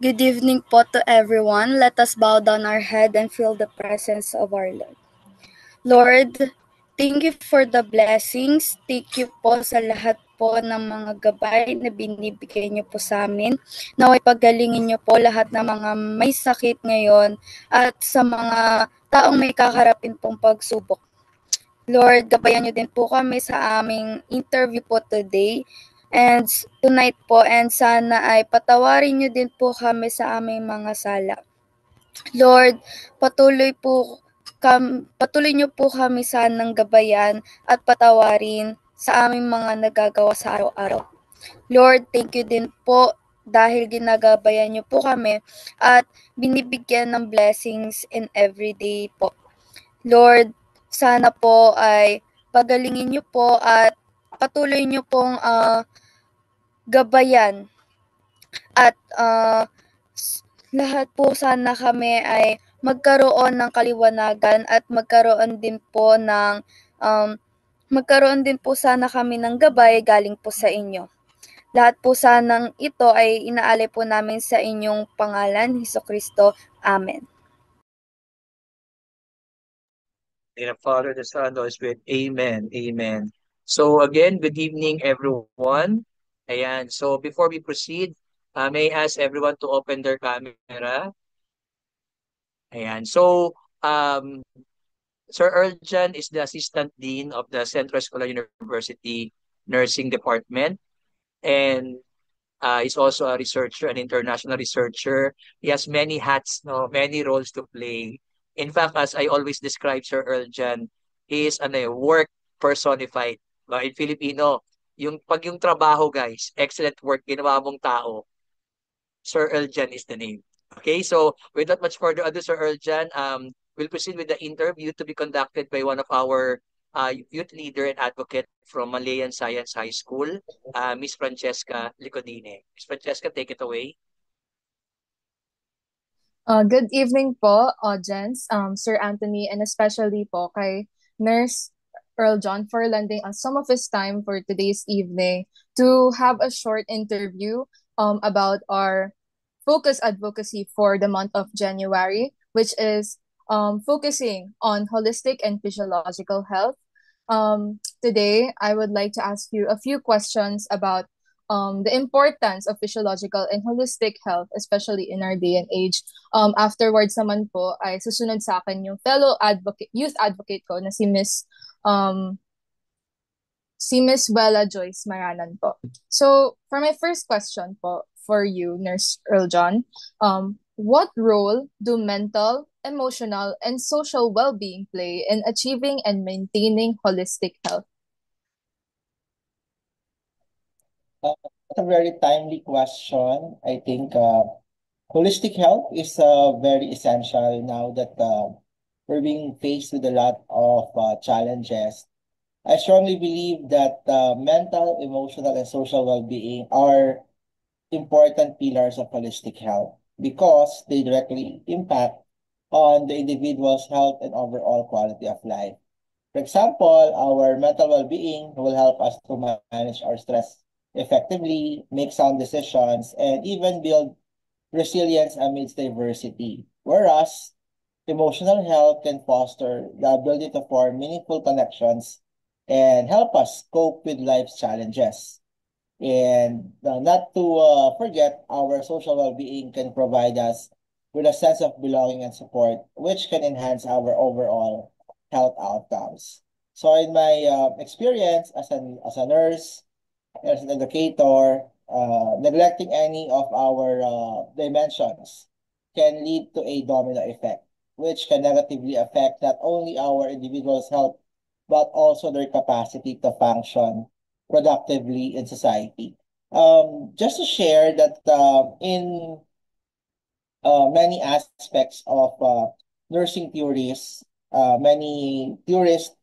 Good evening po to everyone. Let us bow down our head and feel the presence of our Lord. Lord, thank you for the blessings. Thank you po sa lahat po ng mga gabay na binibigay niyo po sa amin. Naway paggalingin niyo po lahat ng mga may sakit ngayon at sa mga taong may kakarapin pong pagsubok. Lord, gabayan niyo din po kami sa aming interview po today and tonight po, and sana ay patawarin niyo din po kami sa aming mga sala. Lord, patuloy niyo po kami sanang gabayan at patawarin sa aming mga nagagawa sa araw-araw. Lord, thank you din po dahil ginagabayan niyo po kami at binibigyan ng blessings in everyday po. Lord, sana po ay pagalingin niyo po at patuloy niyo pong gabayan at lahat po sana kami ay magkaroon ng kaliwanagan at magkaroon din po sana kami ng gabay galing po sa inyo. Lahat po sanang ito ay inaalay po namin sa inyong pangalan, Hesukristo. Amen. In the Father, the Son, the Holy Spirit. Amen. Amen. So again, good evening, everyone. Ayan. So before we proceed, may I ask everyone to open their camera. Ayan. So um, Sir Earl Jan is the Assistant Dean of the Central Escolar University Nursing Department, and he's also a researcher, an international researcher. He has many hats, no, many roles to play. In fact, as I always describe Sir Earl Jan, he is work personified. In Filipino, yung trabaho, guys, excellent work, ginawa mong tao, Sir Earl Jan is the name. Okay, so without much further ado, Sir Earl Jan, we'll proceed with the interview to be conducted by one of our youth leader and advocate from Malayan Science High School, Miss Francesca Licodine. Miss Francesca, take it away. Good evening po, audience, Sir Anthony, and especially po kay Nurse Earl John for lending us some of his time for today's evening to have a short interview about our focus advocacy for the month of January, which is focusing on holistic and physiological health. Today, I would like to ask you a few questions about the importance of physiological and holistic health, especially in our day and age. Afterwards naman po, ay susunod sa akin yung fellow advocate, youth advocate ko na um, si Miss Bella Joyce Maranan po. So, for my first question po for you, Nurse Earl John, what role do mental, emotional, and social well-being play in achieving and maintaining holistic health? That's a very timely question. I think holistic health is very essential now that we're being faced with a lot of challenges. I strongly believe that mental, emotional, and social well-being are important pillars of holistic health because they directly impact on the individual's health and overall quality of life. For example, our mental well-being will help us to manage our stress effectively, make sound decisions, and even build resilience amidst diversity. Whereas emotional health can foster the ability to form meaningful connections and help us cope with life's challenges. And not to forget, our social well-being can provide us with a sense of belonging and support, which can enhance our overall health outcomes. So, in my experience as a nurse, as an educator, neglecting any of our dimensions can lead to a domino effect, which can negatively affect not only our individual's health, but also their capacity to function productively in society. Just to share that in many aspects of nursing theories, many theorists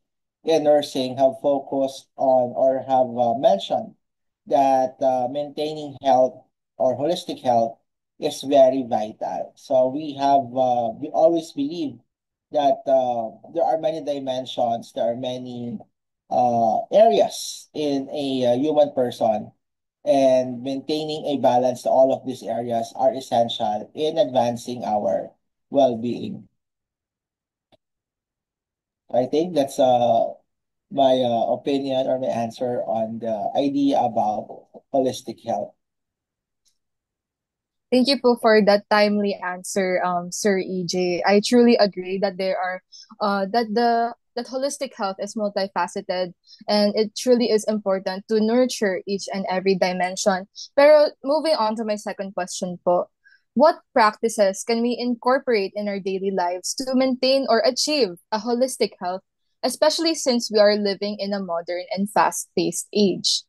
in nursing have focused on or have mentioned that maintaining health or holistic health is very vital. So we always believe that there are many dimensions, there are many areas in a human person and maintaining a balance to all of these areas are essential in advancing our well-being. I think that's my opinion or my answer on the idea about holistic health. Thank you po for that timely answer, Sir EJ. I truly agree that there are that holistic health is multifaceted, and it truly is important to nurture each and every dimension. Pero moving on to my second question po, what practices can we incorporate in our daily lives to maintain or achieve a holistic health, especially since we are living in a modern and fast-paced age?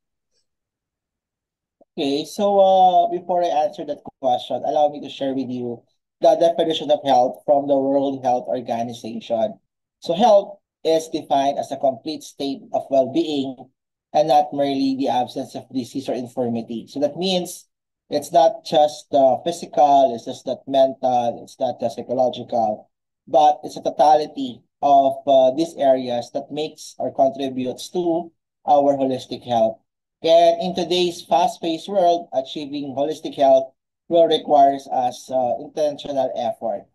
Okay, so before I answer that question, allow me to share with you the definition of health from the World Health Organization. So health is defined as a complete state of well-being and not merely the absence of disease or infirmity. So that means it's not just physical, it's just not mental, it's not just psychological, but it's a totality of these areas that makes or contributes to our holistic health. And in today's fast-paced world, achieving holistic health will require us intentional effort.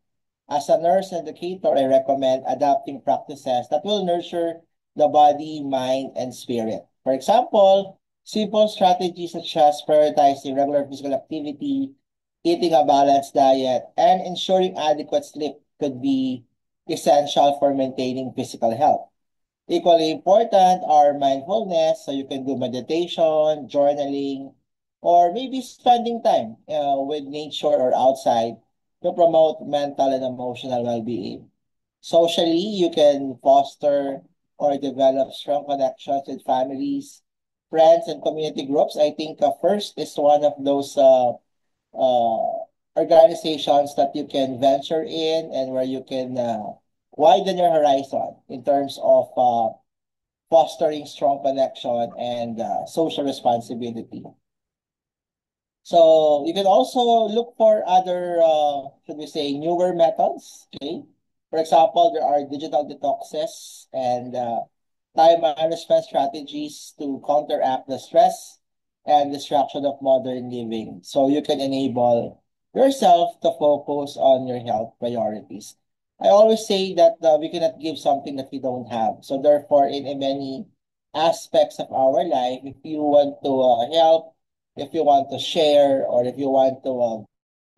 As a nurse educator, I recommend adapting practices that will nurture the body, mind, and spirit. For example, simple strategies such as prioritizing regular physical activity, eating a balanced diet, and ensuring adequate sleep could be essential for maintaining physical health. Equally important are mindfulness, so you can do meditation, journaling, or maybe spending time with nature or outside to promote mental and emotional well-being. Socially, you can foster or develop strong connections with families, friends, and community groups. I think FIRST is one of those organizations that you can venture in and where you can widen your horizon in terms of fostering strong connection and social responsibility. So you can also look for other, should we say, newer methods. Okay, for example, there are digital detoxes and time management strategies to counteract the stress and distraction of modern living. So you can enable yourself to focus on your health priorities. I always say that we cannot give something that we don't have. So therefore, in many aspects of our life, if you want to help, if you want to share, or if you want to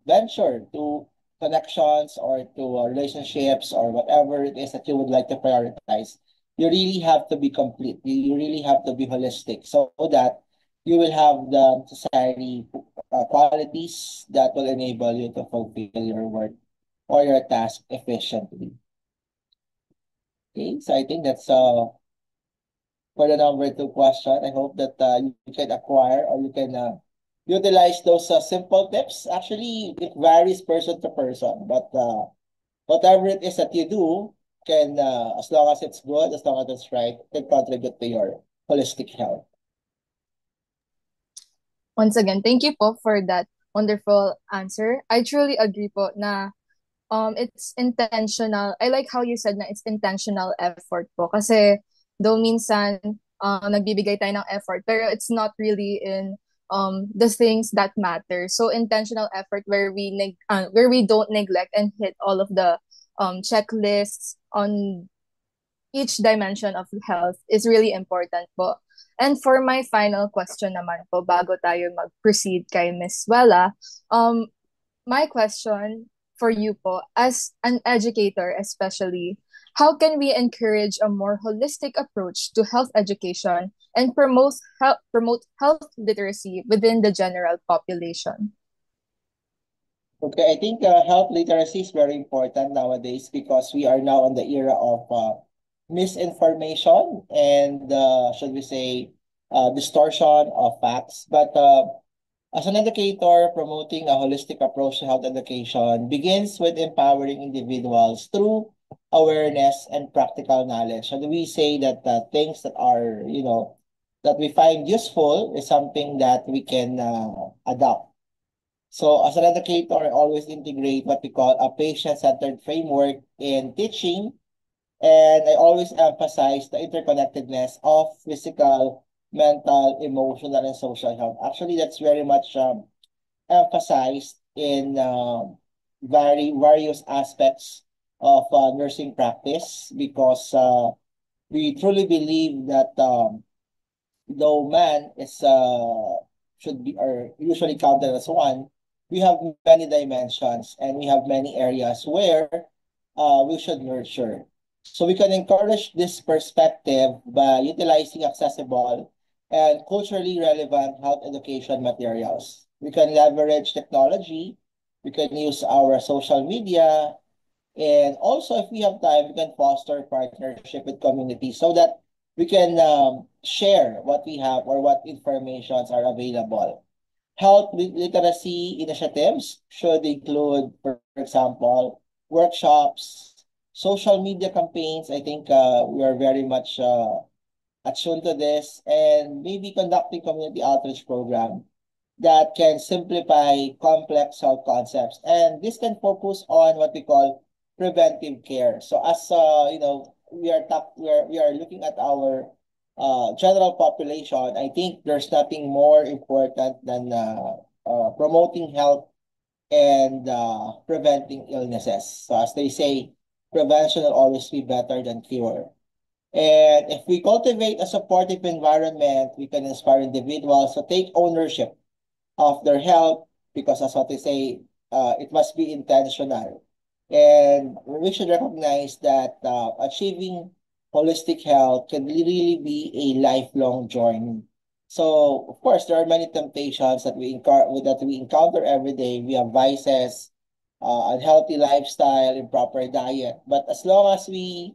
venture to connections or to relationships or whatever it is that you would like to prioritize, you really have to be complete. You really have to be holistic so that you will have the necessary qualities that will enable you to fulfill your work or your task efficiently. Okay, so I think that's for the number two question. I hope that you can acquire or you can utilize those simple tips. Actually, it varies person to person, but whatever it is that you do can, as long as it's good, as long as it's right, can contribute to your holistic health. Once again, thank you po for that wonderful answer. I truly agree po na it's intentional. I like how you said na it's intentional effort po kasi though minsan nagbibigay tayo ng effort pero it's not really in the things that matter. So intentional effort where we don't neglect and hit all of the checklists on each dimension of health is really important po. And for my final question naman po, bago tayo mag-proceed kay Miss Wella, my question for you po, as an educator especially, how can we encourage a more holistic approach to health education and promote health literacy within the general population? Okay, I think health literacy is very important nowadays because we are now in the era of misinformation and, should we say, distortion of facts. But as an educator, promoting a holistic approach to health education begins with empowering individuals through awareness and practical knowledge. So we say that things that are, that we find useful is something that we can adopt. So as an educator, I always integrate what we call a patient-centered framework in teaching, and I always emphasize the interconnectedness of physical, mental, emotional, and social health. Actually, that's very much emphasized in various aspects of nursing practice because we truly believe that though man is should be or usually counted as one, we have many dimensions and we have many areas where we should nurture. So we can encourage this perspective by utilizing accessible and culturally relevant health education materials. We can leverage technology, we can use our social media, and also, if we have time, we can foster partnership with communities so that we can share what we have or what informations are available. Health literacy initiatives should include, for example, workshops, social media campaigns. I think we are very much attuned to this, and maybe conducting community outreach program that can simplify complex health concepts. And this can focus on what we call preventive care. So as we are looking at our general population, I think there's nothing more important than promoting health and preventing illnesses. So as they say, prevention will always be better than cure. And if we cultivate a supportive environment, we can inspire individuals to take ownership of their health because as what they say, it must be intentional. And we should recognize that achieving holistic health can really be a lifelong journey. So, of course, there are many temptations that we encounter every day. We have vices, unhealthy lifestyle, improper diet. But as long as we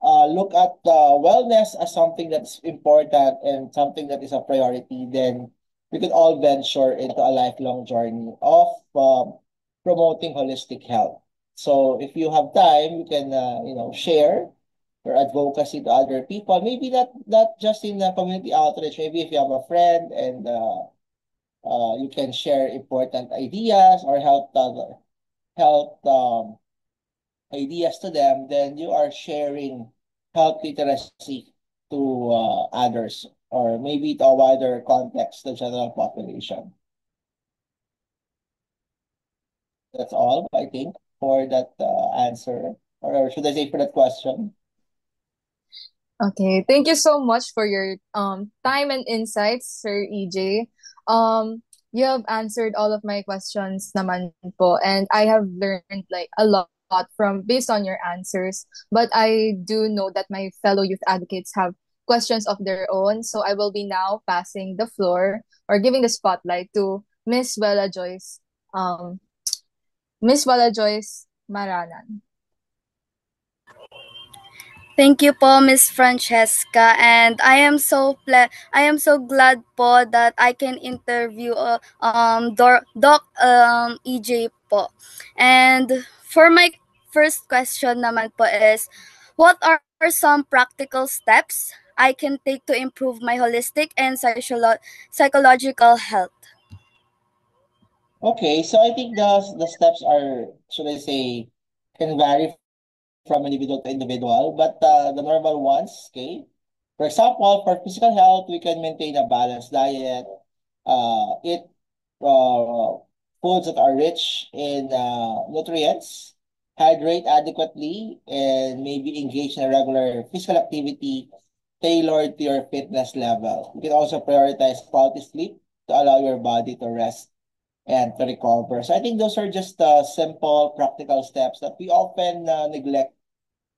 look at wellness as something that's important and something that is a priority, then we could all venture into a lifelong journey of promoting holistic health. So if you have time, you can share your advocacy to other people. Maybe not just in the community outreach. Maybe if you have a friend and you can share important ideas or health ideas to them, then you are sharing health literacy to others or maybe to a wider context, the general population. That's all, I think, for that answer. Or should I say for that question? Okay, thank you so much for your time and insights, Sir EJ. You have answered all of my questions naman po, and I have learned like a lot from based on your answers. But I do know that my fellow youth advocates have questions of their own, so I will be now passing the floor or giving the spotlight to Miss Wella Joyce, um, Miss Wella Joyce Maranan. Thank you po, Miss Francesca, and I am so glad po that I can interview Doc EJ po. And for my first question naman po is, what are some practical steps I can take to improve my holistic and psychological health? Okay, so I think the steps are, should I say, can vary from individual to individual, but the normal ones, okay? For example, for physical health, we can maintain a balanced diet, eat uh, foods that are rich in nutrients, hydrate adequately, and maybe engage in a regular physical activity tailored to your fitness level. You can also prioritize quality sleep to allow your body to rest and to recover. So I think those are just simple, practical steps that we often neglect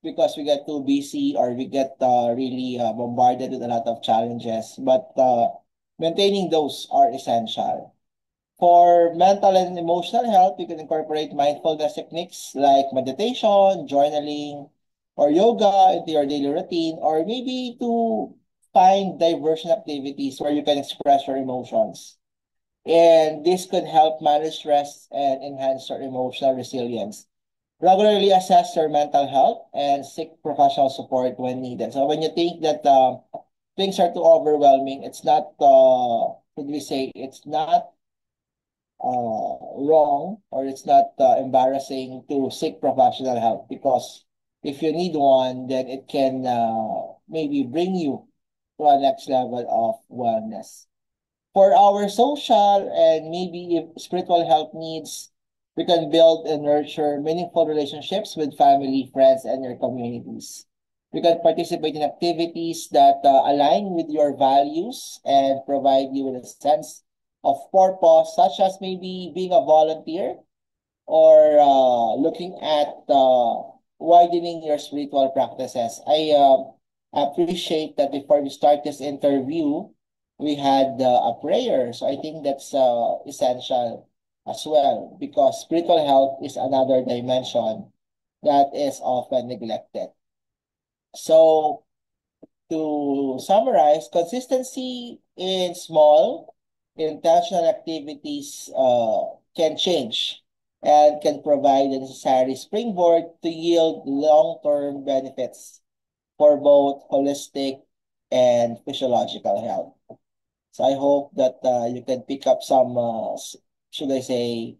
because we get too busy or we get really bombarded with a lot of challenges. But maintaining those are essential. For mental and emotional health, you can incorporate mindfulness techniques like meditation, journaling, or yoga into your daily routine, or maybe to find diversion activities where you can express your emotions. And this could help manage stress and enhance your emotional resilience. Regularly assess your mental health and seek professional support when needed. So when you think that things are too overwhelming, it's not, should we say, it's not wrong or it's not embarrassing to seek professional help because if you need one, then it can maybe bring you to a next level of wellness. For our social and maybe spiritual health needs, we can build and nurture meaningful relationships with family, friends, and your communities. We can participate in activities that align with your values and provide you with a sense of purpose, such as maybe being a volunteer or looking at widening your spiritual practices. I appreciate that before we start this interview, we had a prayer. So I think that's essential as well because spiritual health is another dimension that is often neglected. So to summarize, consistency in small, intentional activities can change and can provide the necessary springboard to yield long-term benefits for both holistic and physiological health. So I hope that you can pick up some, should I say,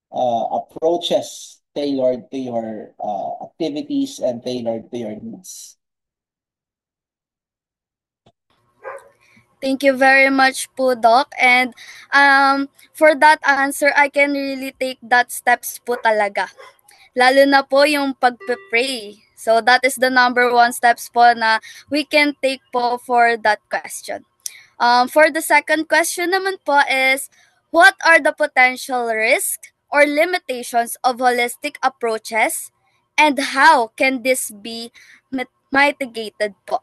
approaches tailored to your activities and tailored to your needs. Thank you very much po, Doc. And for that answer, I can really take that steps po talaga. Lalo na po yung pagpe-pray. So that is the number one steps po na we can take po for that question. For the second question naman po is, what are the potential risks or limitations of holistic approaches and how can this be mitigated po?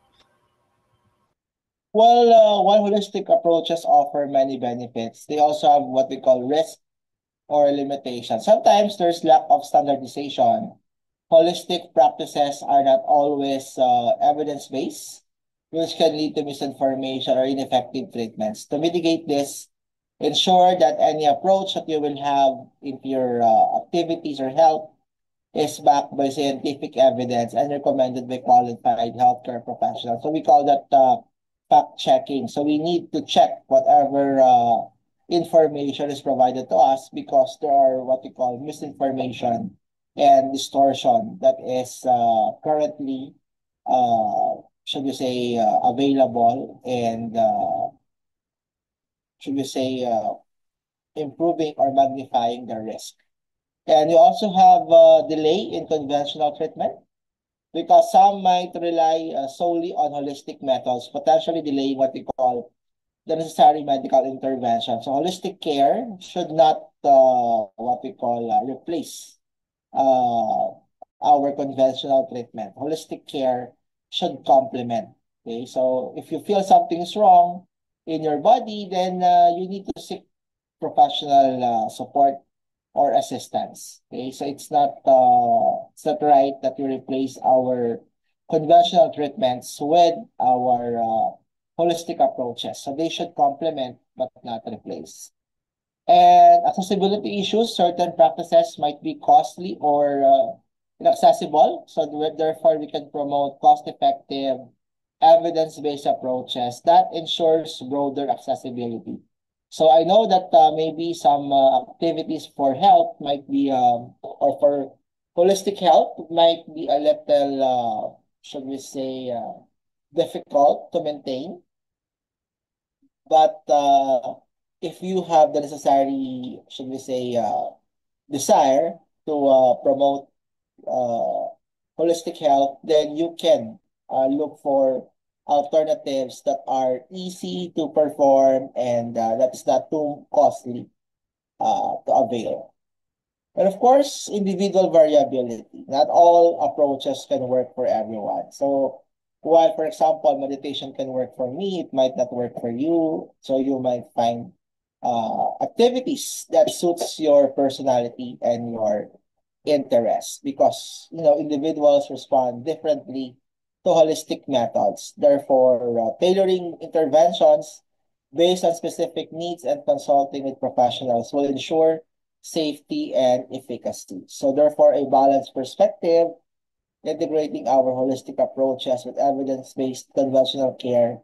Well, while holistic approaches offer many benefits, they also have what we call risk or limitation. Sometimes there's lack of standardization. Holistic practices are not always evidence-based, which can lead to misinformation or ineffective treatments. To mitigate this, ensure that any approach that you will have into your activities or health is backed by scientific evidence and recommended by qualified healthcare professionals. So we call that fact checking. So we need to check whatever information is provided to us because there are what we call misinformation and distortion that is currently, should we say, available and should we say, improving or magnifying the risk. And you also have a delay in conventional treatment because some might rely solely on holistic methods, potentially delaying what we call the necessary medical intervention. So holistic care should not what we call replace uh, our conventional treatment. Holistic care should complement. Okay, so if you feel something is wrong in your body, then you need to seek professional support or assistance. Okay, so it's not right that we replace our conventional treatments with our holistic approaches. So they should complement but not replace. And accessibility issues, certain practices might be costly or inaccessible. So therefore, we can promote cost-effective, evidence-based approaches that ensures broader accessibility. So I know that maybe some activities for health might be, or for holistic health might be a little, should we say, difficult to maintain. But if you have the necessary, should we say, desire to promote uh, holistic health, then you can look for alternatives that are easy to perform and that is not too costly to avail. And of course, individual variability. Not all approaches can work for everyone. So while, for example, meditation can work for me, it might not work for you. So you might find activities that suits your personality and your interests because, individuals respond differently to holistic methods. Therefore, tailoring interventions based on specific needs and consulting with professionals will ensure safety, and efficacy. So therefore, a balanced perspective, integrating our holistic approaches with evidence-based conventional care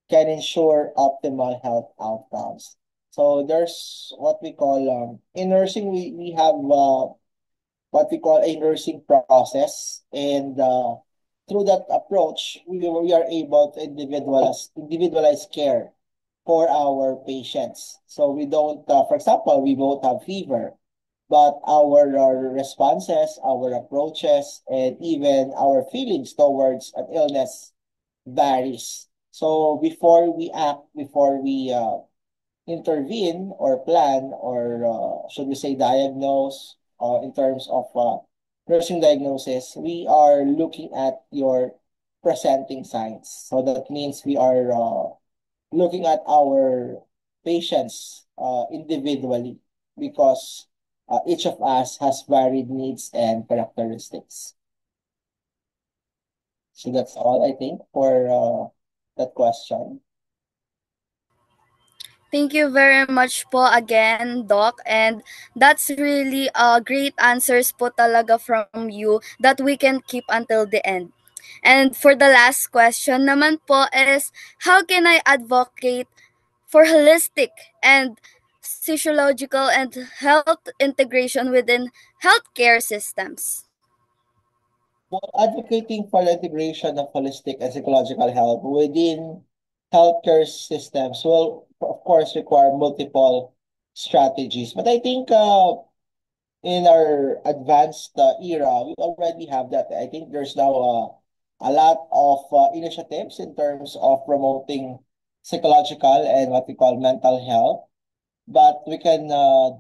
can ensure optimal health outcomes. So there's what we call, in nursing, we have what we call a nursing process. And through that approach, we are able to individualize care for our patients. So we don't, for example, we both have fever, but our responses, our approaches, and even our feelings towards an illness varies. So before we act, before we intervene or plan or should we say diagnose in terms of nursing diagnosis, we are looking at your presenting signs. So that means we are looking at our patients individually because each of us has varied needs and characteristics. So that's all I think for that question. Thank you very much po again, Doc. And that's really great answers po talaga from you that we can keep until the end. And for the last question naman po is, how can I advocate for holistic and physiological and health integration within healthcare systems? Well, advocating for the integration of holistic and psychological health within healthcare systems will, of course, require multiple strategies. But I think in our advanced era, we already have that. I think there's now a lot of initiatives in terms of promoting psychological and what we call mental health. But we can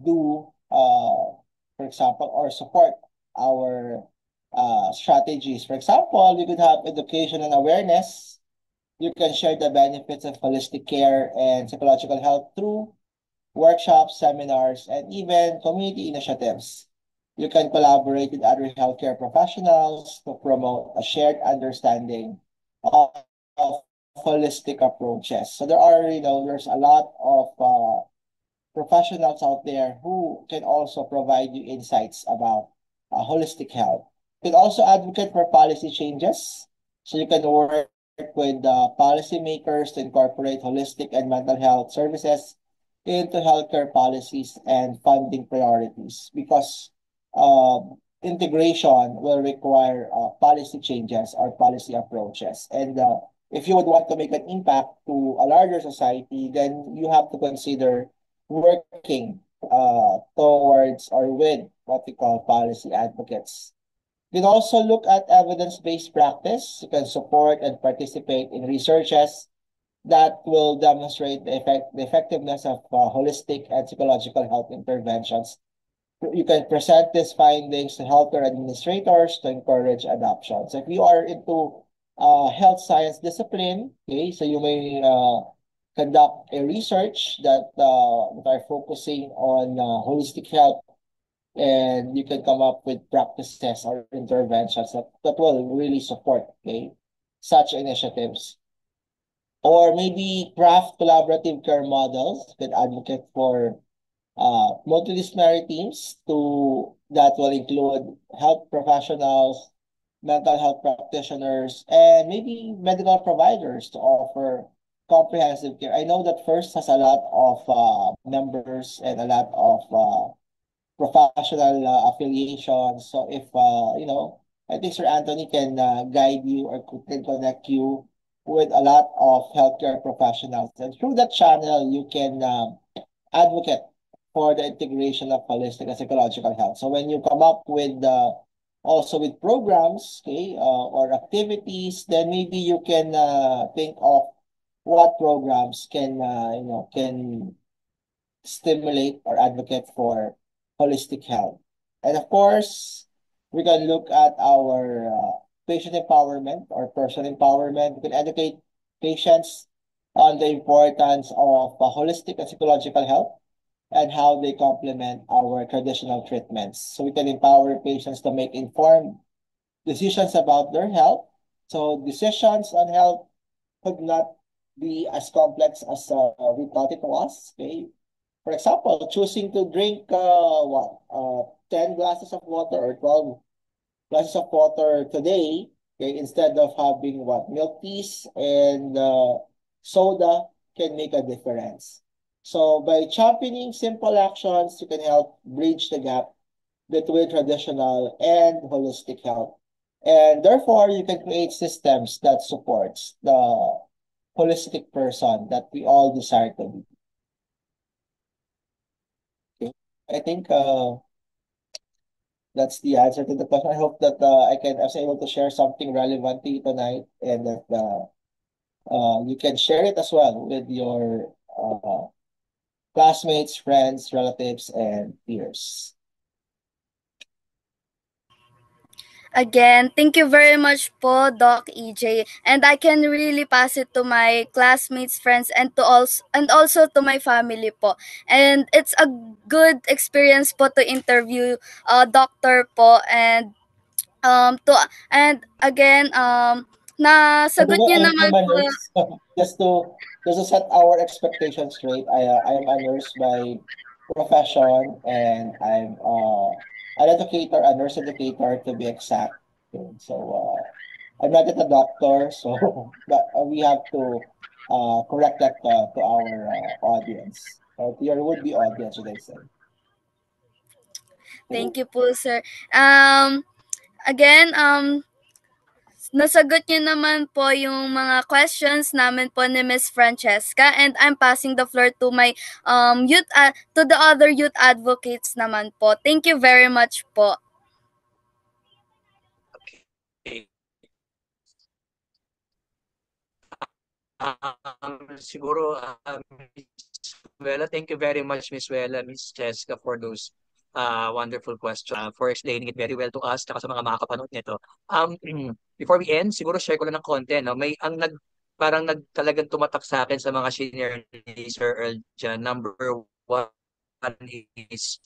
do, for example, or support our strategies. For example, we could have education and awareness. You can share the benefits of holistic care and psychological health through workshops, seminars, and even community initiatives. You can collaborate with other healthcare professionals to promote a shared understanding of holistic approaches. So there are, there's a lot of professionals out there who can also provide you insights about holistic health. You can also advocate for policy changes. So you can work with policymakers to incorporate holistic and mental health services into healthcare policies and funding priorities because integration will require policy changes or policy approaches. And if you would want to make an impact to a larger society, then you have to consider working towards or with what we call policy advocates. You can also look at evidence-based practice. You can support and participate in researches that will demonstrate the effectiveness of holistic and psychological health interventions. You can present these findings to healthcare administrators to encourage adoption. So if you are into health science discipline, okay, so you may conduct a research that are focusing on holistic health, and you can come up with practices or interventions that will really support, okay, such initiatives. Or maybe craft collaborative care models. You can advocate for multidisciplinary teams that will include health professionals, mental health practitioners, and maybe medical providers to offer comprehensive care. I know that FIRST has a lot of members and a lot of professional affiliations. So if, I think Sir Anthony can guide you or can connect you with a lot of healthcare professionals. And through that channel, you can advocate for the integration of holistic and psychological health. So when you come up with also with programs, okay, or activities, then maybe you can think of what programs can stimulate or advocate for holistic health. And of course, we can look at our patient empowerment or person empowerment. We can educate patients on the importance of holistic and psychological health and how they complement our traditional treatments. So we can empower patients to make informed decisions about their health. So decisions on health could not be as complex as we thought it was. Okay. For example, choosing to drink 10 glasses of water or 12 glasses of water today, okay, instead of having milk teas and soda can make a difference. So by championing simple actions, you can help bridge the gap between traditional and holistic health. And therefore, you can create systems that supports the holistic person that we all desire to be. Okay. I think that's the answer to the question. I hope that I was able to share something relevant to you tonight, and that you can share it as well with your classmates, friends, relatives, and peers. Again, thank you very much po, Doc EJ. And I can really pass it to my classmates, friends, and also to my family po. And it's a good experience po to interview doctor po, to and again By the nasagot way, niyo I naman am a po. nurse. Just to set our expectations straight, I am a nurse by profession, and I'm an educator, a nurse educator to be exact. Okay. So I'm not yet a doctor, so but we have to correct that to our audience, or to your would-be audience, should I say? Thank you po, sir. um Again, nasagot niyo naman po yung mga questions namin po ni Miss Francesca, and I'm passing the floor to my to the other youth advocates naman po. Thank you very much po. Okay. Siguro, Miss Wella, thank you very much, Miss Wella, Miss Cheska, for those wonderful questions, for explaining it very well to us, tsaka sa mga makakapanood nito. Before we end, siguro share ko lang ng konti, no? Parang talagang tumatak sa akin sa mga senior ni Sir Earl dyan. Number one is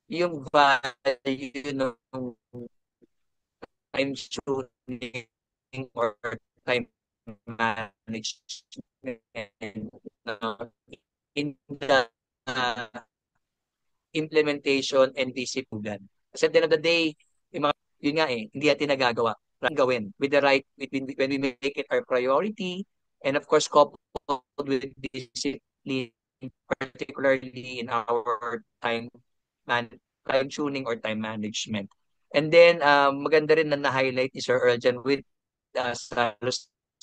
yung value ng time tuning or time management, uh, in the implementation and discipline. Kasi at the end of the day, yun nga hindi natin nagagawa. Gawin with the right, when we make it our priority, and of course, coupled with discipline, particularly in our man, time tuning or time management. And then, maganda rin na na-highlight ni Sir Earl dyan with sa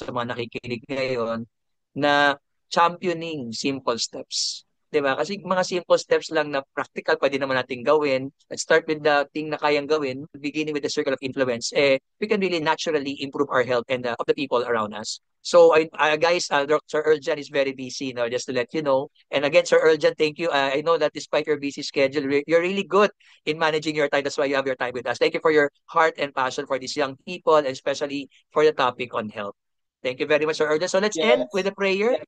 mga nakikinig ngayon, na championing simple steps. 'Di ba? Kasi mga simple steps lang na practical pwede naman nating gawin. Let's start with the thing na kayang gawin, beginning with the circle of influence. We can really naturally improve our health and of the people around us. So, guys, Dr. Erjan is very busy now, just to let you know. And again, Sir Erjan, thank you. I know that despite your busy schedule, you're really good in managing your time. That's why you have your time with us. Thank you for your heart and passion for these young people, and especially for the topic on health. Thank you very much, Sir Erjan. So let's end with Yes. a prayer.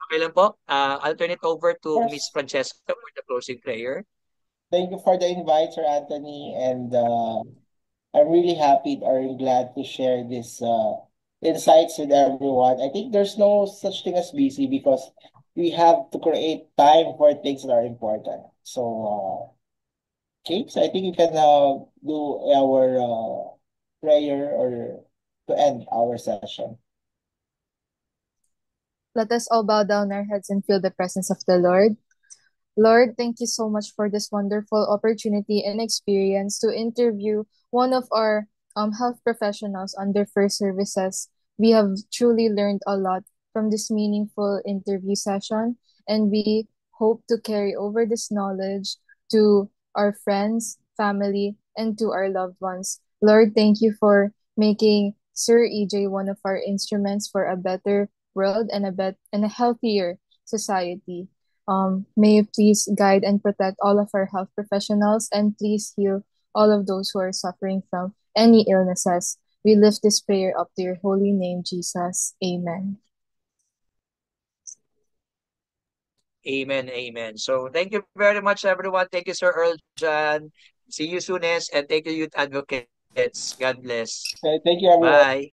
Okay lang po. I'll turn it over to Miss First, Francesca for the closing prayer. thank you for the invite, Sir Anthony, and I'm really happy or glad to share this insights with everyone. I think there's no such thing as busy, because we have to create time for things that are important. So, okay, so I think you can do our prayer, or to end our session. Let us all bow down our heads and feel the presence of the Lord. Lord, thank you so much for this wonderful opportunity and experience to interview one of our health professionals under First Services. We have truly learned a lot from this meaningful interview session, and we hope to carry over this knowledge to our friends, family, and to our loved ones. Lord, thank you for making Sir EJ one of our instruments for a better world and a healthier society. May you please guide and protect all of our health professionals, and please heal all of those who are suffering from any illnesses. We lift this prayer up to your holy name, Jesus. Amen. Amen, amen. So thank you very much, everyone. Thank you, Sir Earl Jan. See you soonest, and thank you, youth advocates. God bless. Okay, thank you, everyone. Bye.